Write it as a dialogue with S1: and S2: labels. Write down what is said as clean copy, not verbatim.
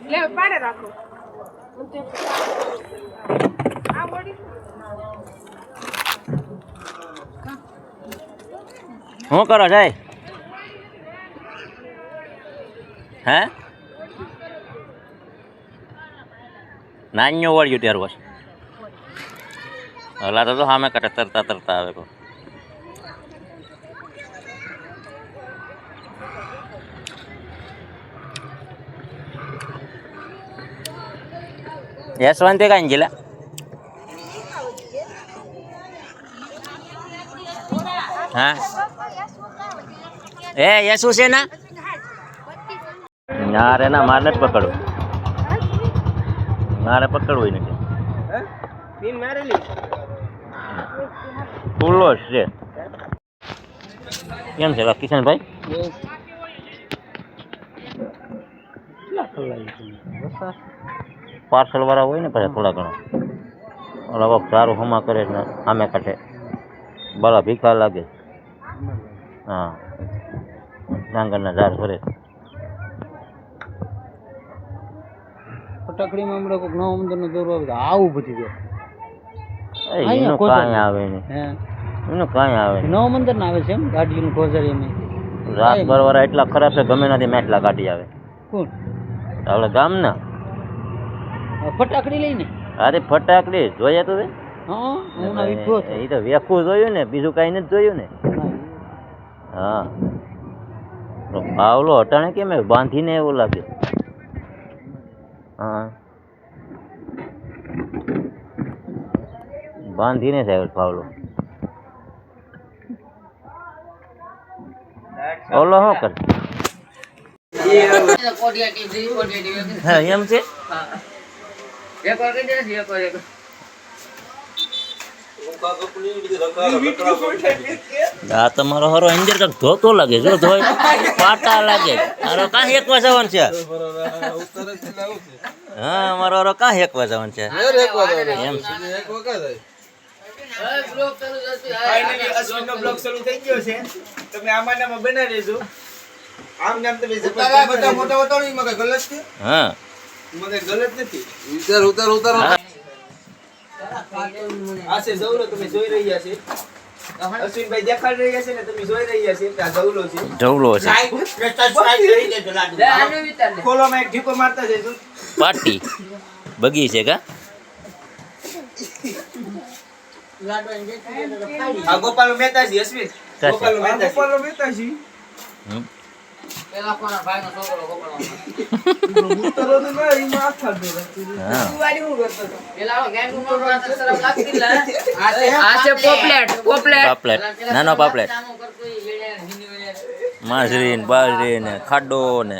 S1: લે પાડે રાખો આ વડી
S2: શું કરો જાય હે નાન્યો વળ્યું ત્યાર બસ હલા તો સામે કાંઠે તરતા તરતા આવે કોઈ યશવંતે કાંઈ ગયેલા હા એ યશુ છે ના યાર એના મારને જ પકડવું મારે પકડવું નથી ફૂલો છે કેમ છે કિશનભાઈ પાર્સલ વાળા હોય ને પછી થોડા ઘણા ઓલા સારું હમા કરે ને આમે કાંઠે બળા ભીખા લાગે હા ડાંગરના ઝાડ ફરે
S3: ફટાકડીમાં હમણાં કોઈક નવા મંદિરનો દોરો આવે આવું બધી જાય
S2: એનું કાંઈ આવે નહીં એનું કાંઈ આવે
S3: નવા મંદિર ના આવે છે એમ ગાડીનું ખોજારી એમ
S2: રાત બરવાળા એટલા ખરાબ છે ગમે નથી મેટલા કાઢી આવે
S3: કોણ
S2: આપણે ગામના
S3: ફટાકડી લઈને
S2: અરે ફટાકડી જોઈએ તો
S3: હા
S2: એ તો વેખવું જોયું ને બીજું કાંઈ નથી જોયું ને હા પાવલો હટાણે કેમ બાંધીને એવું લાગે હા બાંધીને સાહેબ પાવલો ઓલો શું કરે એમ છે આ તમારો હરો અંદર કાંક ધોતો લાગે જો ધોય પાટા લાગે મારો કાં હેકવા જવાનું છે હા મારો હરો કાં હેકવા જવાનું છે એમ
S4: અશ્વિનનો બ્લોગ શરૂ થઈ ગયો છે તમે આમાં નામાં બનાવી દેજો આમ નામ તમે મોટા વટાણી માં કઈ ગલત છે
S2: હા
S4: મને ગલત નથી ઉતાર આ છે જવલો તમે જોઈ રહ્યા છે અશ્વિનભાઈ દેખાડી રહ્યા છે ને તમે જોઈ રહ્યા છે કે આ જવલો છે ખોલવામાં એક ઢીકો મારતા જઈશું
S2: પાટી બગી છે કા
S4: આ ગોપાલ મહેતાજી અશ્વિન ગોપાલ મહેતાજી પેલા કોના ભાઈનો છોકરો ગોપાલ ઉતરો તો ના ઈ માં આખા દે તું વાડી હું કરતો પેલા ગેંગુ નો સરસ લાગતી લા આ છે પોપલેટ
S2: નાનો પાપલેટ માછરી ને બાજરી ને ખાડો ને